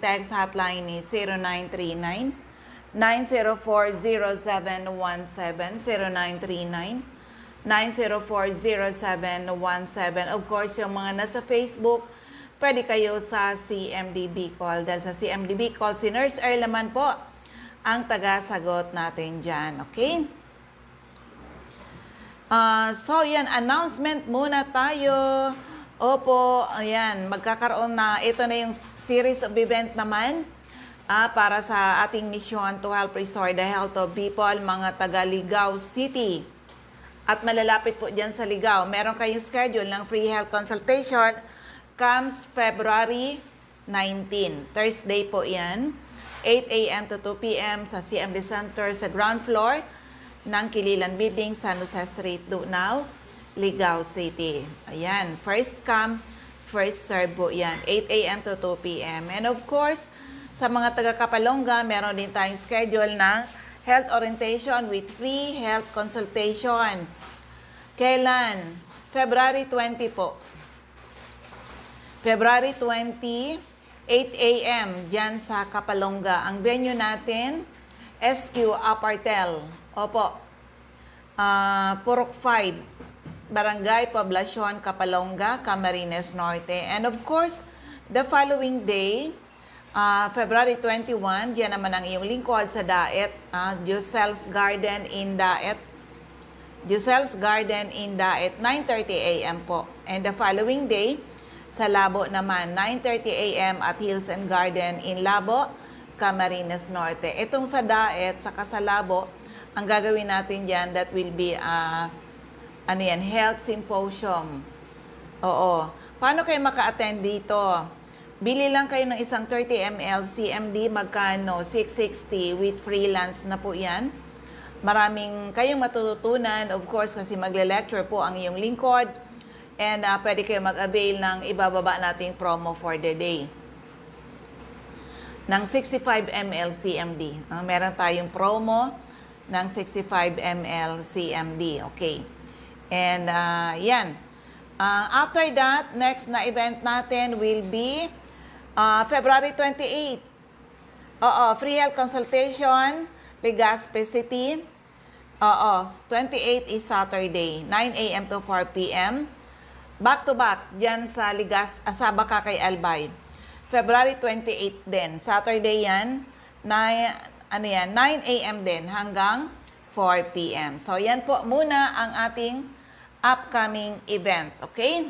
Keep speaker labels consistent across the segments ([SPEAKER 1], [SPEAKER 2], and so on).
[SPEAKER 1] text hotline is 0939-904-0717, 0939-904-0717. Of course, yung mga nasa Facebook, pwede kayo sa CMDB call. Dahil sa CMDB call, si Nurse Erlaman po ang taga-sagot natin dyan. Okay? So, yan. Announcement muna tayo. Opo, ayan. Magkakaroon na. Ito na yung series of event naman para sa ating mission to help restore the health of people, mga taga Ligao City. At malalapit po dyan sa Ligao. Meron kayong schedule ng free health consultation comes February 19. Thursday po yan. 8 a.m. to 2 p.m. sa CMD Center sa ground floor ng Kililan Building, San Jose Street, Dunao, Ligao City. Ayan. First come, first serve po yan. 8 a.m. to 2 p.m. And of course, sa mga taga Kapalonga, meron din tayong schedule ng health orientation with free health consultation. Kailan? February 20 po. February 20, 8 a.m. dyan sa Kapalonga. Ang venue natin, SQ Apartel. Opo. Purok 5, Barangay Poblacion, Kapalonga, Camarines Norte. And of course, the following day, February 21, diyan naman ang iyong lingkod sa Daet, Josel's Garden in Daet. Josel's Garden in Daet, 9:30 a.m. po. And the following day, sa Labo naman, 9:30 a.m. at Hills and Garden in Labo, Camarines Norte. Itong sa Daet, saka sa Labo, ang gagawin natin dyan, that will be, health symposium. Oo. Paano kayo maka-attend dito? Bili lang kayo ng isang 30 ml CMD, magkano? 660 with freelance na po yan. Maraming kayong matututunan, of course, kasi magle-lecture po ang iyong lingkod. And pwede kayo mag-avail ng ibababa nating promo for the day. Ng 65 ml CMD. Meron tayong promo ng 65 ml CMD. Okay. And yan. After that, next na event natin will be February 28. Free health consultation, Legazpi City. 28 is Saturday, 9 a.m. to 4 p.m. Back to back, dyan sa sa Bakakay Albay. February 28 din. Saturday yan, 9 a.m. din hanggang 4 p.m. So, yan po muna ang ating upcoming event. Okay?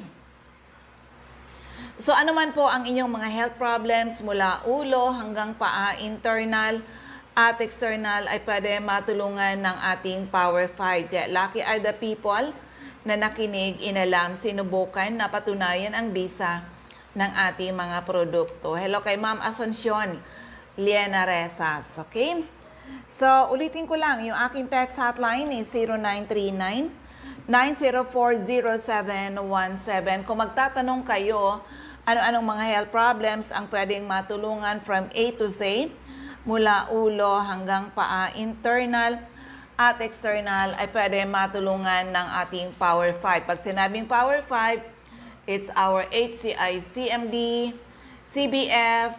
[SPEAKER 1] So, ano man po ang inyong mga health problems mula ulo hanggang paa, internal at external, ay pwede matulungan ng ating Power 5. Kaya lucky are the people na nakinig, inalam, sinubukan, napatunayan ang bisa ng ating mga produkto. Hello kay Ma'am Asuncion Liena Resas. Okay? So, ulitin ko lang, yung aking text hotline is 0939-904-0717. Kung magtatanong kayo, ano-anong mga health problems ang pwedeng matulungan from A to Z, mula ulo hanggang paa, internal at external, ay pwede matulungan ng ating Power 5. Pag sinabing Power 5, it's our HCI CMD, CBF,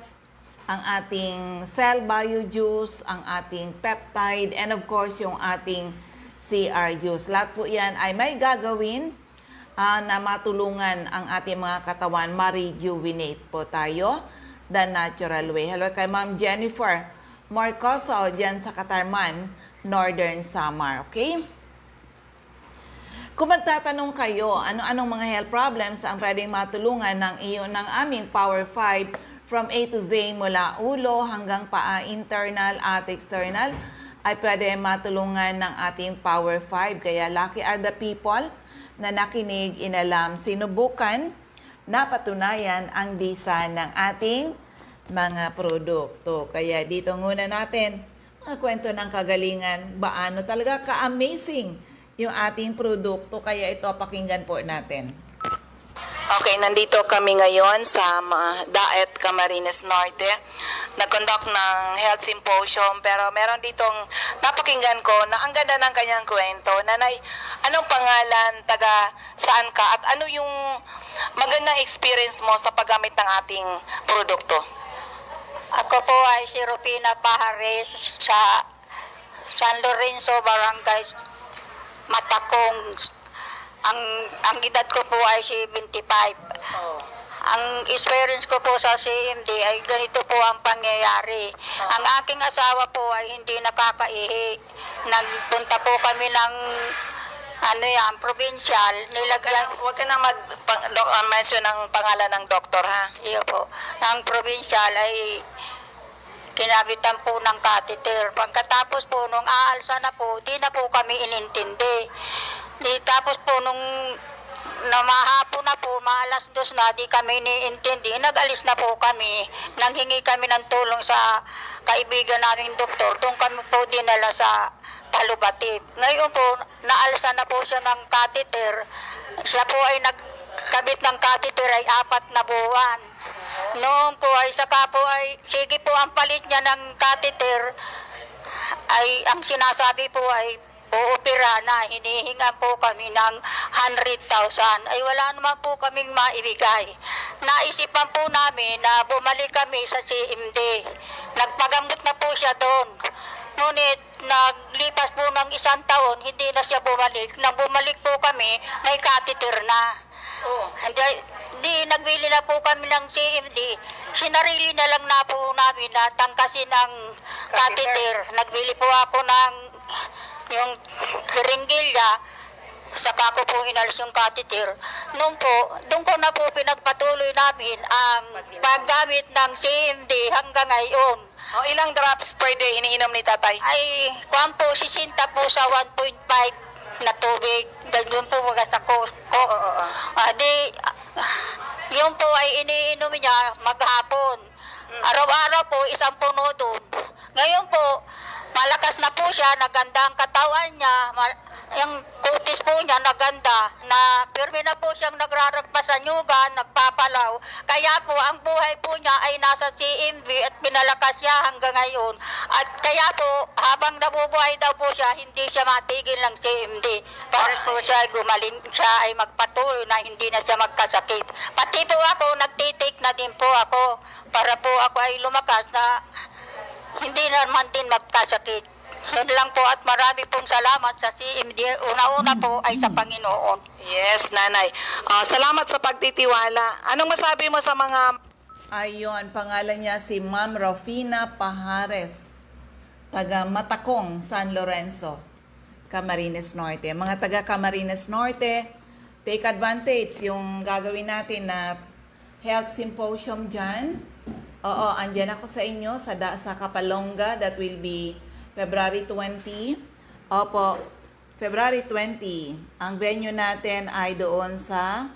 [SPEAKER 1] ang ating cell bio juice, ang ating peptide, and of course, yung ating CR juice. Lahat po yan ay may gagawin na matulungan ang ating mga katawan, ma-rejuvenate po tayo the natural way. Hello kay Ma'am Jennifer Marcoso dyan sa Katarman, Northern Samar. Okay? Kung magtatanong kayo, ano-anong mga health problems ang pwedeng matulungan ng aming Power 5 from A to Z, mula ulo hanggang paa, internal at external, ay pwede matulungan ng ating Power 5. Kaya lucky are the people na nakinig, inalam, sinubukan, napatunayan ang bisa ng ating mga produkto. Kaya dito muna natin mga kwento ng kagalingan, baano talaga ka-amazing yung ating produkto. Kaya ito, pakinggan po natin. Okay, nandito kami ngayon sa Daet, Camarines Norte. Nag-conduct ng health symposium, pero meron ditong napakinggan ko na ang ganda ng kanyang kwento. Nanay, anong pangalan, taga saan ka, at ano yung magandang experience mo sa paggamit ng ating produkto?
[SPEAKER 2] Ako po ay si Rufina Pajares sa San Lorenzo, Barangay Matakong. Ang edad ko po ay 75. Ang experience ko po sa CMD ay ganito po ang pangyayari. Ang aking asawa po ay hindi nakakaihi. Nagpunta po kami ng provincial. Nilagyan.
[SPEAKER 3] Huwag ka na mention ng pangalan ng doktor, ha?
[SPEAKER 2] Iyo po. Ang provincial ay kinabitan po ng catheter. Pagkatapos po, nung aalsa na po, di na po kami inintindi. Tapos po, nung namahapon na po, maalas 2 na, di kami iniintindi. Nag-alis na po kami. Nanghingi kami ng tulong sa kaibigan naming doktor. Doon kami po dinala sa Talubatib. Ngayon po, naalsa na po siya ng catheter. Siya po ay nagkabit ng catheter ay 4 na buwan. Noon po ay saka po ay, sige po ang palit niya ng catheter, ay ang sinasabi po ay uopera na, hinihingan po kami ng 100,000. Ay wala naman po kaming maibigay. Naisipan po namin na bumalik kami sa CMD. Nagpagamot na po siya doon. Ngunit naglipas po ng 1 taon, hindi na siya bumalik. Nang bumalik po kami, may catheter na. Di nagbili na po kami ng CMD. Sinarili na lang na po namin na tangkasin ang catheter. Nagbili po ako ng yung ringgilya, saka ko po inalis yung catheter. Noon po, doon ko na po pinagpatuloy namin ang paggamit ng CMD hanggang ngayon.
[SPEAKER 3] Ilang drops per day iniinom ni tatay?
[SPEAKER 2] Ay, kuwan po, 60 po sa 1.5 na tubig. Ganun po mga sa ko. Yun po ay iniinom niya maghapon. Araw-araw po, 1 puno doon. Ngayon po, malakas na po siya, naganda ang katawan niya, yung kutis po niya naganda, na pirmi na po siyang nagraragpa sa nyugan, nagpapalaw. Kaya po, ang buhay po niya ay nasa CMV at pinalakas siya hanggang ngayon. At kaya po, habang nabubuhay daw po siya, hindi siya matigil ng CMD. Para po siya ay gumaling, siya ay magpatuloy na hindi na siya magkasakit. Pati po ako, nagtitik na din po ako para po ako ay lumakas na hindi naman din magkasakit. Yun lang po at marami pong salamat sa CMD. Una-una po ay sa Panginoon.
[SPEAKER 3] Yes, nanay. Salamat sa pagtitiwala. Anong masabi mo sa mga...
[SPEAKER 1] Ayun, pangalan niya si Ma'am Rufina Pajares, taga Matakong, San Lorenzo, Camarines Norte. Mga taga Camarines Norte, take advantage yung gagawin natin na health symposium dyan. Oo, andyan ako sa inyo sa Kapalonga. That will be February 20. Opo, February 20. Ang venue natin ay doon sa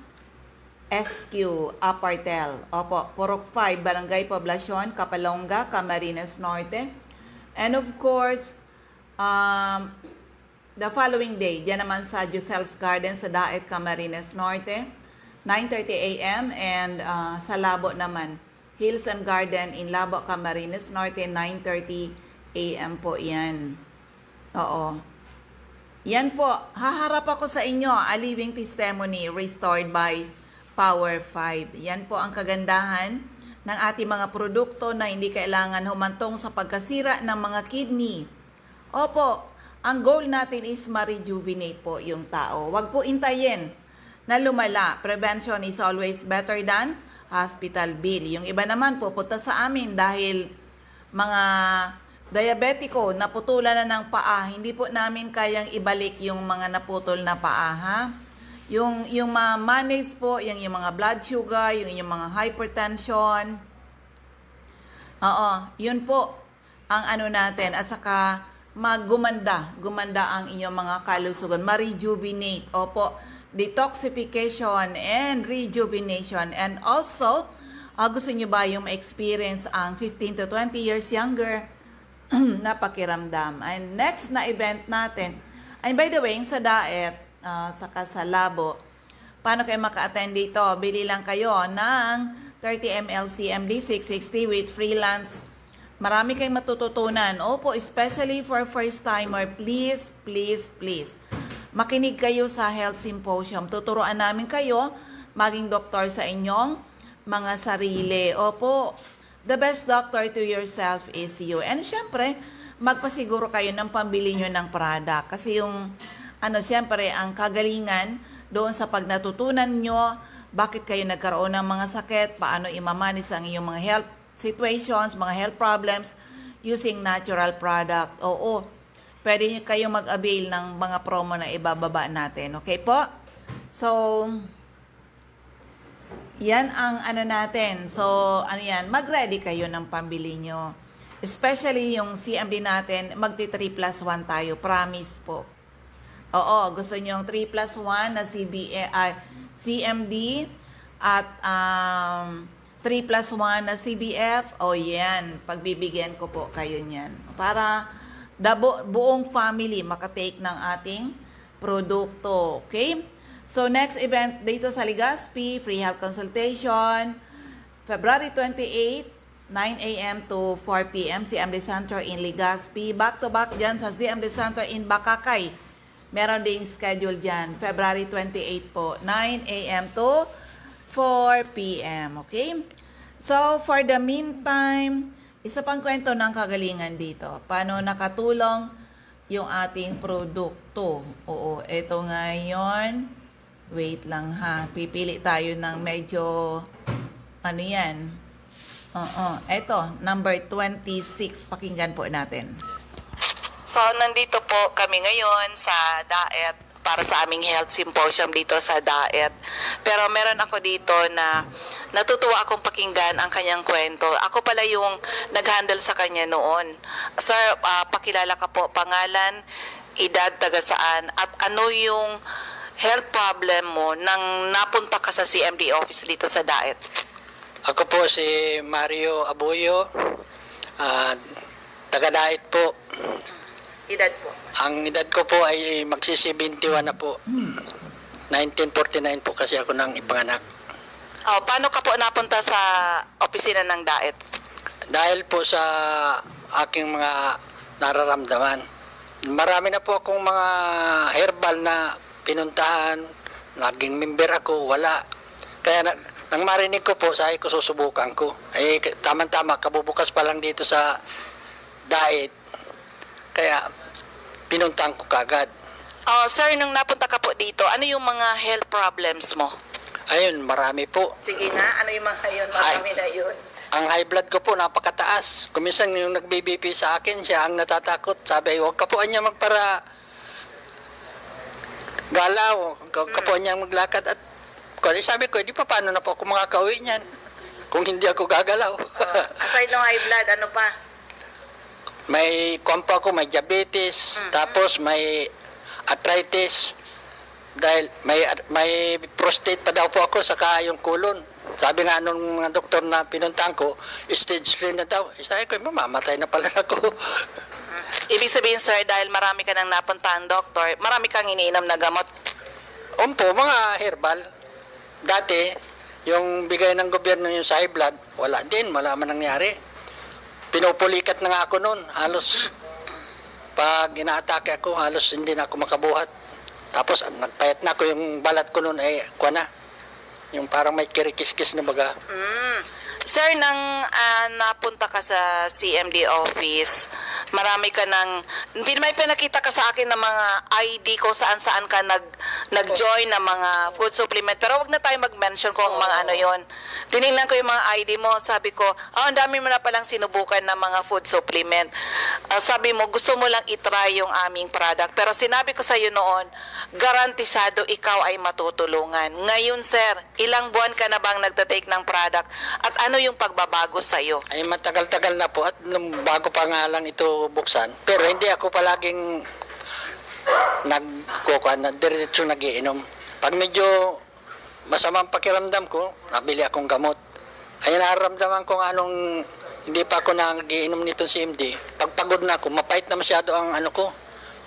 [SPEAKER 1] SQ, Apartel. Opo, Purok 5, Barangay Poblacion, Kapalonga, Camarines Norte. And of course, the following day, dyan naman sa Giselle's Garden sa Daet, Camarines Norte, 9:30 a.m. And sa Labo naman, Hills and Garden in Labo, Camarines Norte, 9:30 a.m. po yan. Oo. Yan po, haharap ako sa inyo, a living testimony restored by Power 5. Yan po ang kagandahan ng ating mga produkto na hindi kailangan humantong sa pagkasira ng mga kidney. Opo, ang goal natin is ma-rejuvenate po yung tao. Huwag po intayin na lumala. Prevention is always better than hospital bill. Yung iba naman pupunta sa amin dahil mga diabetiko, naputulan na ng paa. Hindi po namin kayang ibalik yung mga naputol na paa, ha? Yung manage po, yung mga blood sugar, yung mga hypertension. Oo, yun po ang ano natin. At saka gumanda ang inyong mga kalusugan. Ma-rejuvenate. Opo, detoxification and rejuvenation. And also, gusto nyo ba yung ma-experience ang 15 to 20 years younger na pakiramdam? And next na event natin, ay by the way, yung sa Daet, saka sa Labo, paano kayo maka-attend dito? Bili lang kayo ng 30 ml CMD 660 with freelance. Marami kayong matututunan. Opo, especially for first timer, please, please, please. Makinig kayo sa Health Symposium. Tuturuan namin kayo maging doktor sa inyong mga sarili. Opo, the best doctor to yourself is you. And syempre, magpasiguro kayo ng pambili nyo ng product. Kasi yung, syempre, ang kagalingan doon sa pag natutunan nyo, bakit kayo nagkaroon ng mga sakit, paano imamanis ang iyong mga health situations, mga health problems, using natural product. Oo, pwede nyo kayo mag-avail ng mga promo na ibababa natin. Okay po? So, yan ang natin. So, mag-ready kayo ng pambili nyo. Especially yung CMD natin, magti-3+1 tayo. Promise po. Oo, gusto nyo yung 3+1 na CMD at 3+1 na CBF. O yan, pagbibigyan ko po kayo niyan. Para buong family makatake ng ating produkto. Okay? So, next event dito sa Legazpi, free health consultation, February 28, 9 a.m. to 4 p.m. CMD Center in Legazpi. Back-to-back dyan sa CMD Center in Bakakay. Meron ding schedule dyan. February 28 po, 9 a.m. to 4 p.m. Okay? So, for the meantime, isa pang kwento ng kagalingan dito. Paano nakatulong yung ating produkto. Oo, ito ngayon. Wait lang ha. Pipili tayo ng medyo, yan. Ito, number 26. Pakinggan po natin.
[SPEAKER 3] So, nandito po kami ngayon sa DAET para sa aming health symposium dito sa DAET. Pero meron ako dito na natutuwa akong pakinggan ang kanyang kwento. Ako pala yung nag-handle sa kanya noon. Sir, pakilala ka po, pangalan, edad, taga saan, at ano yung health problem mo nang napunta ka sa CMD office dito sa DAET?
[SPEAKER 4] Ako po si Mario Abuyo, taga-Daet po.
[SPEAKER 3] Edad po?
[SPEAKER 4] Ang edad ko po ay magsi-71 na po. 1949 po kasi ako nang ipanganak.
[SPEAKER 3] Oh, paano ka po napunta sa opisina ng DAET?
[SPEAKER 4] Dahil po sa aking mga nararamdaman. Marami na po akong mga herbal na pinuntahan, naging member ako, wala. Kaya nang marinig ko po, sabi ko susubukan ko. Ay tama-tama, kabubukas pa lang dito sa DAET. Kaya pinuntahan ko kagad.
[SPEAKER 3] Oh, sir, nung napunta ka po dito, ano yung mga health problems mo?
[SPEAKER 4] Ayun, marami po.
[SPEAKER 3] Sige nga, ano yung mga yun? Marami na yun.
[SPEAKER 4] Ang high blood ko po, napakataas. Kuminsan yung nag-BBP sa akin, siya ang natatakot. Sabi, huwag ka po niya magpara galaw. Huwag ka po niya maglakad. At sabi ko, di pa paano na po ako makakauwi niyan kung hindi ako gagalaw.
[SPEAKER 3] Aside ng high blood, ano pa?
[SPEAKER 4] May kumpa ko, may diabetes, tapos may arthritis. Dahil may prostate pa daw po ako, saka yung kulon. Sabi nga nung mga doktor na pinuntahan ko, stage 3 na daw. Sabi ko, mamamatay na pala ako.
[SPEAKER 3] Ibig sabihin, sir, dahil marami ka nang napuntahan doktor, marami kang iniinom na gamot.
[SPEAKER 4] Umpo, mga herbal. Dati, yung bigay ng gobyerno yung sa high blood, wala din, wala man nangyari. Pinupulikat na nga ako noon, halos pag inaatake ako, halos hindi na ako makabuhat. Tapos nagpayat na ako, yung balat ko noon ay kuha na. Yung parang may kirikis-kis na baga.
[SPEAKER 3] Sir, nang napunta ka sa CMD office, marami ka may pinakita ka sa akin ng mga ID ko saan-saan ka nag-join ng mga food supplement. Pero wag na tayo mag-mention kung mga ano yon. Tinignan ko yung mga ID mo, sabi ko, ang dami mo na palang sinubukan ng mga food supplement. Sabi mo, gusto mo lang itry yung aming product. Pero sinabi ko sa iyo noon, garantisado ikaw ay matutulungan. Ngayon, sir, ilang buwan ka na bang nagtatake ng product? At ano yung pagbabago sa iyo?
[SPEAKER 4] Ay matagal-tagal na po at bago pa nga lang ito buksan. Pero hindi ako palaging na diretso nagiinom. Pag medyo masamang pakiramdam ko, nabili akong gamot. Ay nararamdaman ko anong hindi pa ako nagiinom nito CMD. Pag pagod na ako, mapait na masyado ang ano ko,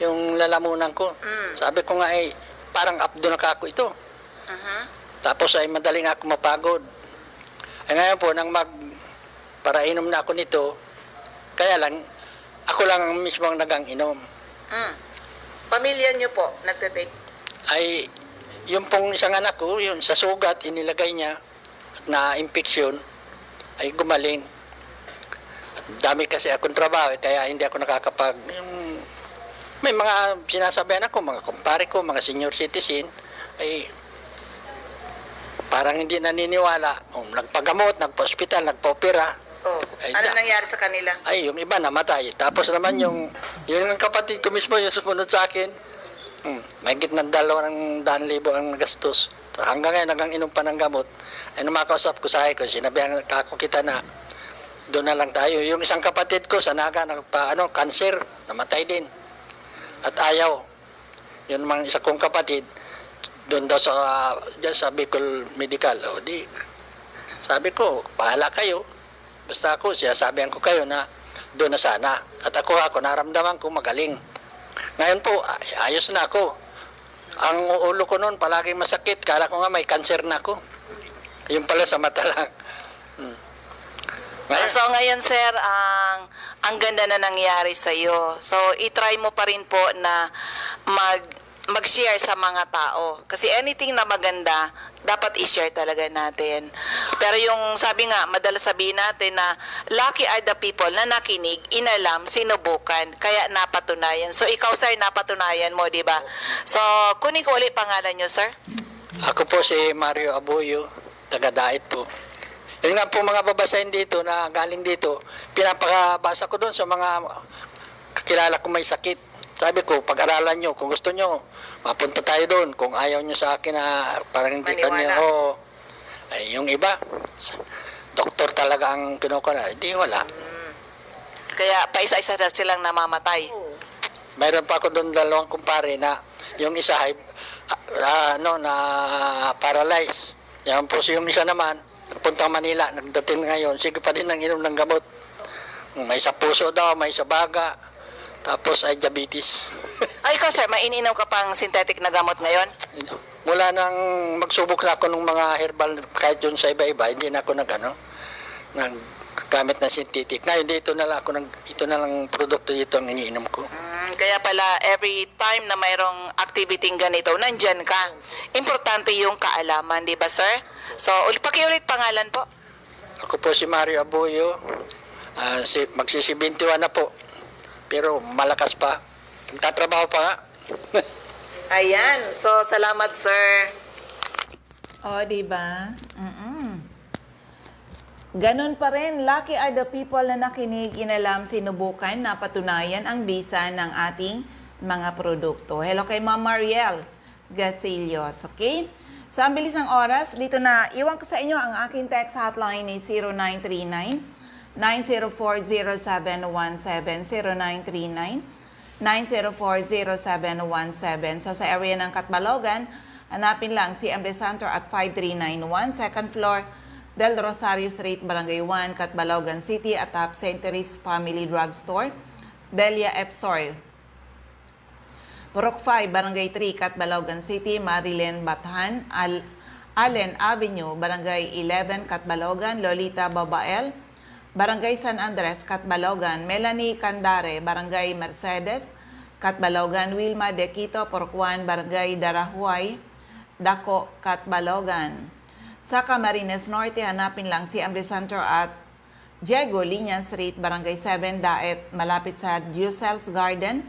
[SPEAKER 4] yung lalamunan ko. Sabi ko nga ay parang abdo na ako ito. Tapos ay madaling ako mapagod. Ay ngayon po, nang parainom na ako nito, kaya lang, ako lang mismo ang nagang-inom.
[SPEAKER 3] Pamilya niyo po, nagtatake?
[SPEAKER 4] Ay, yung pong isang anak ko, yun, sa sugat, inilagay niya, at na-infeksyon, ay gumaling. Dami kasi akong trabaho, kaya hindi ako may mga sinasabihan ako, mga kumpare ko, mga senior citizen, ay parang hindi naniniwala. Nagpagamot, nagpa-hospital, nagpa-opera. Ay,
[SPEAKER 3] nangyari sa kanila?
[SPEAKER 4] Ay, yung iba namatay. Tapos naman yung kapatid ko mismo, yung sumunod sa akin, mahigit ng 200,000 ang gastos. So, hanggang ngayon, hanggang inom pa ng gamot, ay numakausap ko sa ko, sinabihan ako kita na doon na lang tayo. Yung isang kapatid ko sa Naga, cancer, namatay din. At ayaw. Yun mga isa kong kapatid, doon daw dyan sa Bicol Medical. O di, sabi ko, bahala kayo. Basta ako, sinasabihan ko kayo na doon na sana. At ako naramdaman ko magaling. Ngayon po, ayos na ako. Ang ulo ko noon, palaging masakit. Kala ko nga may cancer na ako. Yung pala sa mata lang.
[SPEAKER 3] So ngayon sir, ang ganda na nangyari sa iyo. So i-try mo pa rin po na mag-share sa mga tao. Kasi anything na maganda, dapat i-share talaga natin. Pero yung sabi nga, madalas sabihin natin na lucky are the people na nakinig, inalam, sinubukan, kaya napatunayan. So ikaw sir, napatunayan mo, di ba? So kunin ko ulit pangalan nyo sir.
[SPEAKER 4] Ako po si Mario Abuyo, taga-Dait po. Yun nga po mga babasahin dito na galing dito, pinapakabasa ko doon sa mga kakilala ko may sakit. Sabi ko, pag-aralan nyo, kung gusto nyo, mapunta tayo doon. Kung ayaw nyo sa akin na parang hindi kanya, ay yung iba, doktor talaga ang kinukuna, hindi wala.
[SPEAKER 3] Kaya paisa-isa na silang namamatay.
[SPEAKER 4] Mayroon pa ako doon 2 kumpare na yung isa ay na paralyzed. Yan po yung isa naman, nagpuntang Manila, nagdating ngayon, sige pa din ang inom ng gamot. May sa puso daw, may sa baga, tapos ay diabetes.
[SPEAKER 3] Ay ikaw sir, maininaw ka pang synthetic na gamot ngayon?
[SPEAKER 4] Mula nang magsubok na ako ng mga herbal, kahit yun sa iba-iba, hindi na ako naggamit na synthetic. Ngayon, ito na lang produkto dito ang iniinom ko.
[SPEAKER 3] Kaya pala, every time na mayroong activity ganito, nandyan ka. Importante yung kaalaman, di ba, sir? So, pakiulit pangalan po.
[SPEAKER 4] Ako po si Mario Abuyo. Magsisi-21 na po. Pero malakas pa. Nagtatrabaho pa nga.
[SPEAKER 3] Ayan. So, salamat, sir.
[SPEAKER 1] O, di ba? Ganun pa rin, lucky are the people na nakinig, inalam, sinubukan, napatunayan ang bisa ng ating mga produkto. Hello kay Ma'am Mariel Gasillos, okay? So, ang bilis ng oras, dito na, iwan ko sa inyo ang aking text hotline ay 0939-904-0717, 0939-904-0717. So, sa area ng Catbalogan, hanapin lang si Emre Santor at 5391, second floor, Del Rosario Street, Barangay 1, Catbalogan City, atop St. Therese Family Drugstore, Delia F. Store. Purok 5, Barangay 3, Catbalogan City, Marilyn Bathan, Allen Avenue, Barangay 11, Catbalogan, Lolita Babael, Barangay San Andres, Catbalogan, Melanie Candare, Barangay Mercedes, Catbalogan, Wilma De Quito, Purok 1, Barangay Darahuay, Dako, Catbalogan. Sa Camarines Norte, hanapin lang si Amri Santor at Diego Liñan Street, Barangay 7, Daet, malapit sa Ducel's Garden.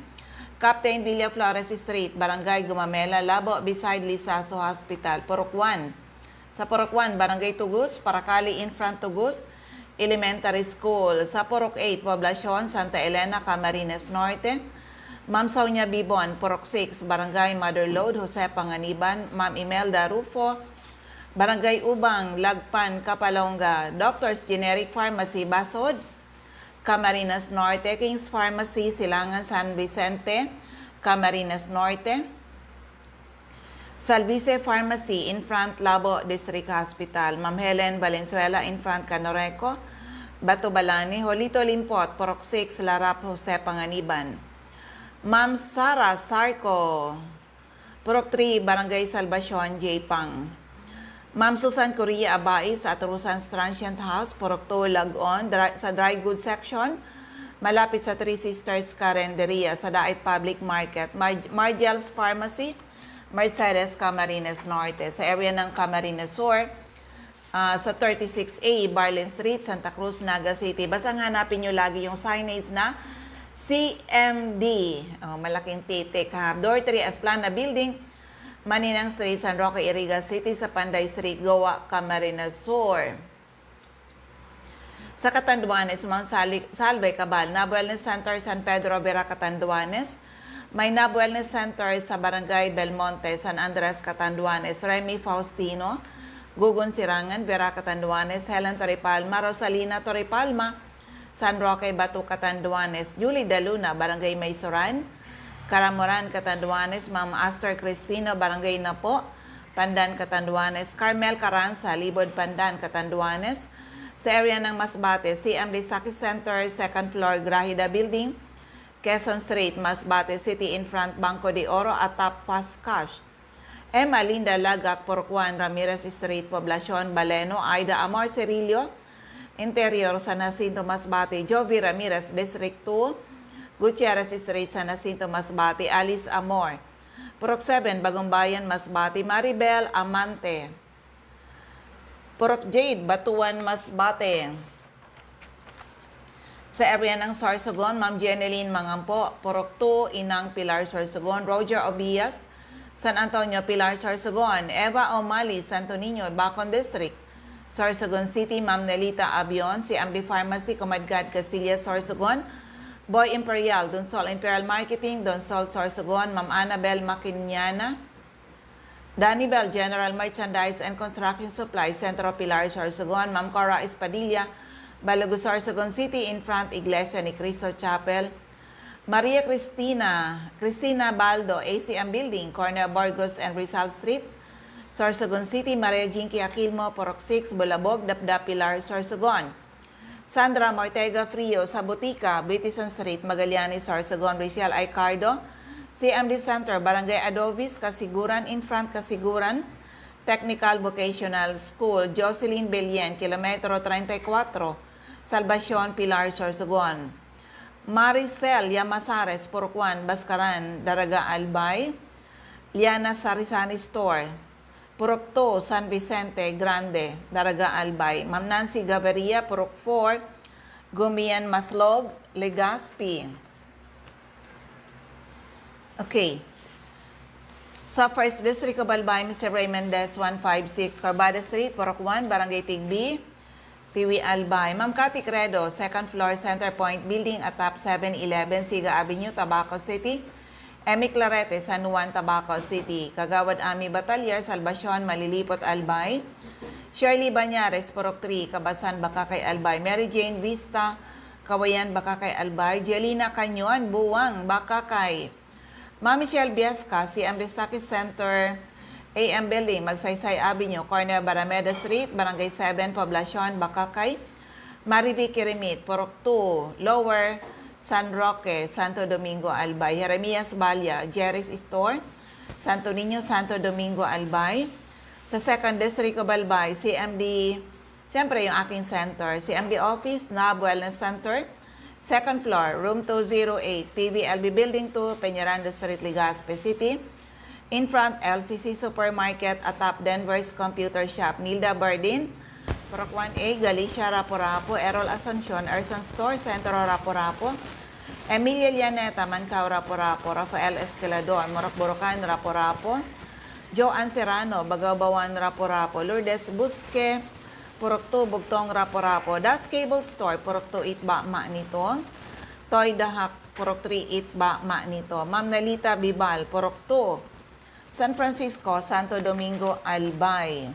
[SPEAKER 1] Captain Villa Flores Street, Barangay Gumamela, Labo, beside Lisaso Hospital, Purok 1. Sa Purok 1, Barangay Tugus, Paracali in front Tugus Elementary School. Sa Purok 8, Poblacion, Santa Elena, Camarines Norte. Ma'am Sonia Bibon, Purok 6, Barangay Mother Lode, Jose Panganiban. Ma'am Imelda Rufo, Barangay Ubang, Lagpan, Kapalonga. Doctors Generic Pharmacy, Basod, Camarines Norte. King's Pharmacy, Silangan, San Vicente, Camarines Norte. Salvice Pharmacy, in front Labo District Hospital. Ma'am Helen Valenzuela, in front Canoreco, Batubalani. Jolito Limpot, Purok 6, Larap, Jose Panganiban. Ma'am Sara Sarco, Purok 3, Barangay Salvacion, J-Pang. Ma'am Susan Correa Abai sa Aturusan's Transient House, Purok 2, Lagon, sa Dry Goods Section, malapit sa Three Sisters Carenderia, sa Daet Public Market. Margel's Pharmacy, Mercedes, Camarines Norte. Sa area ng Camarines Sur, sa 36A, Barlin Street, Santa Cruz, Naga City. Basta hanapin nyo lagi yung signage na CMD. Malaking titik ha. Door 3, Esplana Building, Maninang Street, San Roque, Iriga City, sa Panday Street, Goa, Camarines Sur. Sa Catanduanes, Mount Salve, Cabal, Nab Wellness Center, San Pedro, Vera, Catanduanes. May Nab Wellness Center sa Barangay Belmonte, San Andres, Catanduanes. Remy Faustino, Gugon Sirangan, Vera, Catanduanes. Helen Torrepalma, Rosalina Torrepalma, San Roque, Batu, Catanduanes. Julie Daluna, Barangay Maysoran, Caramoran, Catanduanes. Ma'am Aster Crispino, Barangay Napo, Pandan, Catanduanes. Carmel Caranza, Libod, Pandan, Catanduanes. Sa area ng Masbate, CMD Stockist Center, 2nd floor, Grahida Building, Quezon Street, Masbate City, in front Banco de Oro at Top Fast Cash. Emma Linda Lagak, Porcuan, Ramirez Street, Poblacion, Baleno, Aida Amor Cerillo, Interior, San Jacinto, Masbate, Jovi Ramirez, District 2, Gutierrez Street, San Jacinto, Masbate, Alice Amor, Purok 7, Bagong Bayan, Masbate, Maribel Amante, Purok Jade, Batuan, Masbate. Sa area ng Sorsogon, Ma'am Jeneline Mangampo, Purok 2, Inang Pilar, Sorsogon. Roger Obias, San Antonio, Pilar, Sorsogon. Eva O'Malley, Santo Niño, Bacon District, Sorsogon City. Ma'am Nelita Abion, CMD Pharmacy, Comadgad, Castilla, Sorsogon. Boy Imperial, Donsol Imperial Marketing, Donsol, Sorsogon. Ma'am Annabel Maquiniana, Danny Bell, General Merchandise and Construction Supply, Centro Pilar, Sorsogon. Ma'am Cora Espadilla, Balago, Sorsogon City, in front Iglesia ni Cristo Chapel. Maria Cristina Baldo, ACM Building, corner Burgos and Rizal Street, Sorsogon City. Maria Jinky Aquilmo, Purok 6, Bulabog, Dapdap, Pilar, Sorsogon. Sandra Mortega Frio, sa Butika, Britison Street, Magallanes, Sorsogon. Rachel Aicardo, CMD Center, Barangay Adovis, Kasiguran, in front Kasiguran Technical Vocational School. Jocelyn Belien, Kilometro 34, Salvacion, Pilar, Sorsogon. Maricel Yamasares, Purokwan, Baskaran, Daraga, Albay. Liana Sarisani Store, Purok 2, San Vicente Grande, Daraga, Albay. Ma'am Nancy Gaviria, Purok 4, Gumian, Maslog, Legazpi. Okay. Sa 1st District of Albay, Mr. Ray Mendez, 156, Carbada Street, Purok 1, Barangay Tigbi, Tiwi, Albay. Ma'am Cathy Credo, 2nd floor, Center Point Building at Top 711, Siga Avenue, Tabaco City. Emi Clarete, San Juan, Tabaco City. Kagawad Ami Batalier, Salvacion, Malilipot, Albay. Shirley Banyares, Purok 3, Kabasan, Bakakay, Albay. Mary Jane Vista, Kawayan, Bakakay, Albay. Jelina Kanyuan, Buwang, Bakakay. Ma'am Michelle Biasca, CMD Stockist Center, AM Building, Magsaysay Avenue, corner Barameda Street, Barangay 7, Poblacion, Bakakay. Marivi Kirimit, Purok 2, Lower San Roque, Santo Domingo, Albay. Jeremias Balya, Jerry's Store, Santo Niño, Santo Domingo, Albay. Sa 2nd District of Albay, CMD, siyempre yung aking center, CMD Office, Nab Wellness Center, 2nd floor, room 208, PVLB Building 2, Peñaranda Street, Legazpi City. In front, LCC Supermarket, atop Denver's Computer Shop. Nilda Bardin, Purok 1A, Galicia, Rapo-Rapo. Errol Asuncion, Erson Store, Centro, Rapo-Rapo. Emilia Llaneta, Mancao, Rapo-Rapo. Rafael Escalador, Morocco-Borocan, Rapo-Rapo. Joanne Serrano, Bagabawan, Rapo-Rapo. Lourdes Busque, Purok 2, Bugtong, Rapo-Rapo. Das Cable Store, Purok 2, Itba, Nito. Toy Dahak, Purok 3, Itba, Nito. Ma'am Nalita Bibal, Purok 2, San Francisco, Santo Domingo, Albay.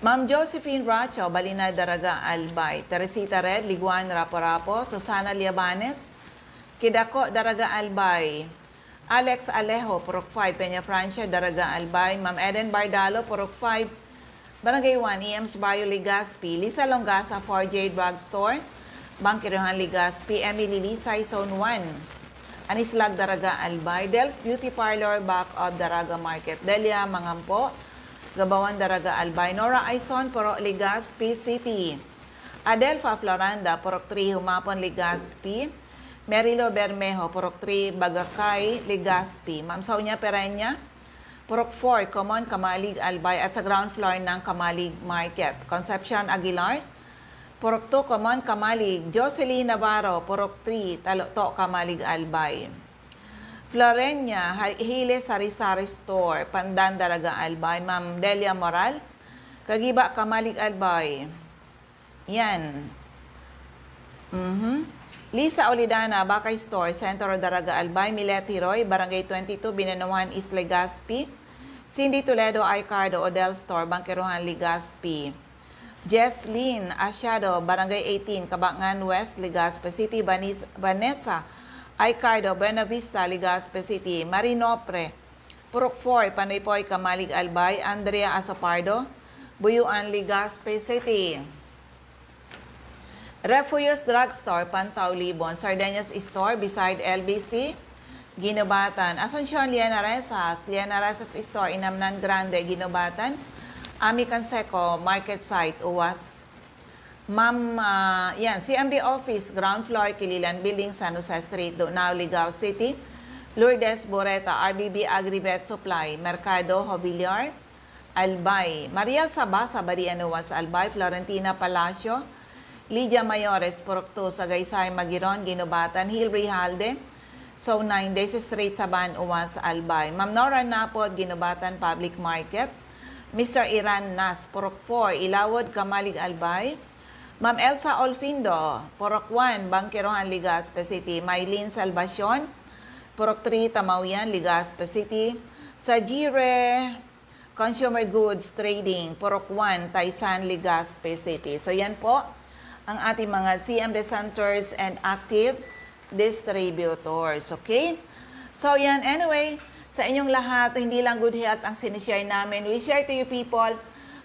[SPEAKER 1] Ma'am Josephine Racho, Balinay, Daraga, Albay. Teresita Red, Liguan, Rapo-Rapo. Susana Liabanes, Kidako, Daraga, Albay. Alex Alejo, Purok 5, Peña Francia, Daraga, Albay. Ma'am Eden Bardalo, Purok 5, Barangay 1, EMS Bayo, Legazpi. Lisa Longasa, 4J Drugstore, Bangkirohan, Legazpi. Emily Lisay, Zone 1. Anislag, Daraga, Albay. Del's Beauty Parlor, back of Daraga Market. Delia Mangampo, Gabawan, Daraga, Albay. Nora Aison, Purok, Legazpi City. Adelfa Floranda, Purok 3, Humapon, Legazpi. Merilo Bermejo, Purok 3, Bagakay, Legazpi. Ma'am Sonia Perenya, Purok 4, Common Kamalig Albay at sa ground floor ng Kamalig Market. Concepcion Aguilar, Purok 2, Common Kamalig. Jocelyn Navarro, Purok 3, Taloktok Kamalig Albay. Florenia, Hile Sari-Sari Store, Pandan Daraga Albay. Ma'am Delia Moral, Kagiba Kamalig Albay. Yan. Lisa Olidana, Bakay Store, Centro Daraga Albay. Mileti Roy, Barangay 22, Binanuhan, East Legazpi. Cindy Toledo, Icardo, Odell Store, Bangkeruhan, Legazpi. Jesslyn Asyado, Barangay 18, Kabangan West, Legazpi City. Vanessa Icardo, Buena Vista, Legazpi City. Marinopre, Purok 4, Panoypoy, Kamalig Albay. Andrea Asopardo, Buyuan, Legazpi City. Refuyos Drugstore, Pantaw, Libon. Sardeñas Store, beside LBC, Ginobatan. Asuncion, Liana Resas. Liana Resas Store, Inamnan Grande, Ginobatan. Ami Canseco, Market Site, UWAS. Ma'am, CMD Office, ground floor, Kililan Building, San Jose Street, Now, Ligao City. Lourdes Boreta, RBB Agribet Supply, Mercado, Hobiliar, Albay. Mariel Sabasa, Barian, UWAS, Albay. Florentina Palacio, Lydia Mayores, Purok 2, Sagaysay, Magiron, Ginobatan. Hilary Halde, So 9 Days Street, Saban, UWAS, Albay. Ma'am Nora Napod, Ginobatan Public Market. Mr. Iran Nas, Purok 4, Ilawod, Kamalig Albay. Ma'am Elsa Olfindo, Purok 1, Bangkerohan, Legazpi City. Maylene Salvacion, Purok 3, Tamawian, Legazpi City. Sajire Consumer Goods Trading, Purok 1, Taysan, Legazpi City. So yan po ang ating mga CMD centers and active distributors. Okay? So yan, anyway, sa inyong lahat, hindi lang Good Health ang sinishare namin. We share to you people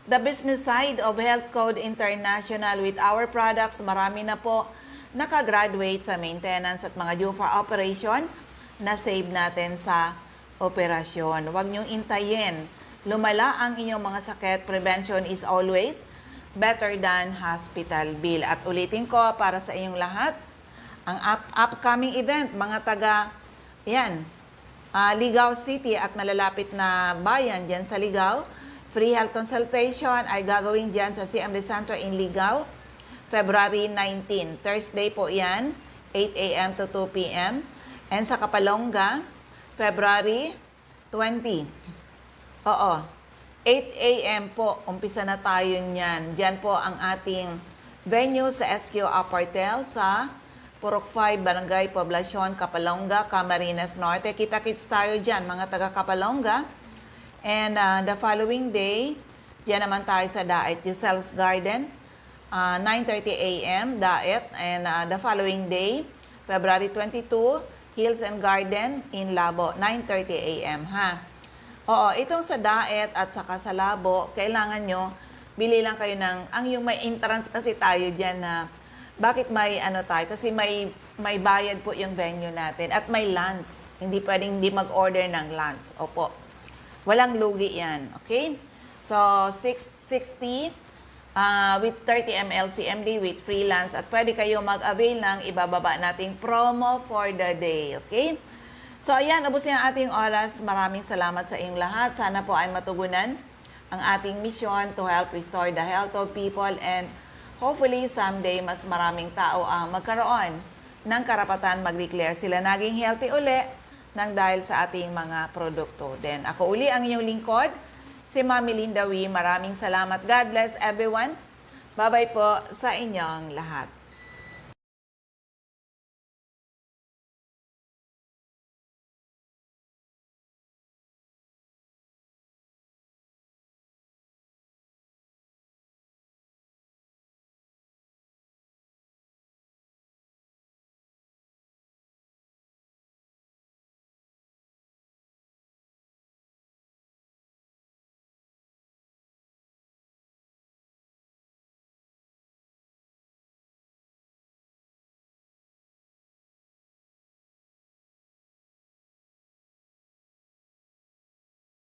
[SPEAKER 1] the business side of Health Code International with our products. Marami na po nakagraduate sa maintenance at mga due for operation na save natin sa operasyon. Huwag niyong intayin. Lumala ang inyong mga sakit. Prevention is always better than hospital bill. At ulitin ko para sa inyong lahat, ang upcoming event, mga taga, Ligao City at malalapit na bayan dyan sa Ligao. Free health consultation ay gagawin dyan sa CMD Center in Ligao, February 19. Thursday po yan, 8 a.m. to 2 p.m. And sa Kapalonga, February 20. 8 a.m. po, umpisa na tayo niyan. Diyan po ang ating venue sa SQ Apartel sa Purok 5, Barangay Poblacion, Kapalonga, Camarines Norte. Kita-kits tayo dyan, mga taga Kapalonga. And the following day, diyan naman tayo sa Daet, Yusel's Garden, 9:30 a.m. Daet. And the following day, February 22, Hills and Garden in Labo, 9:30 a.m. Itong sa Daet at saka sa Labo, kailangan nyo, bili lang kayo ng, ang yung may entrance kasi tayo dyan na, bakit may tayo? Kasi may bayad po yung venue natin at may lunch. Hindi pwedeng hindi mag-order ng lunch. Opo. Walang lugi yan. Okay? So, 660 with 30 ml CMD with free lunch at pwede kayo mag-avail ng ibababa nating promo for the day. Okay? So, ayan, ubos na ang ating oras. Maraming salamat sa inyong lahat. Sana po ay matugunan ang ating mission to help restore the health of people and hopefully someday mas maraming tao ang magkaroon ng karapatan mag-declare sila naging healthy uli nang dahil sa ating mga produkto. Then, ako uli ang inyong lingkod, si Mami Linda Wee. Maraming salamat. God bless everyone. Bye-bye po sa inyong lahat.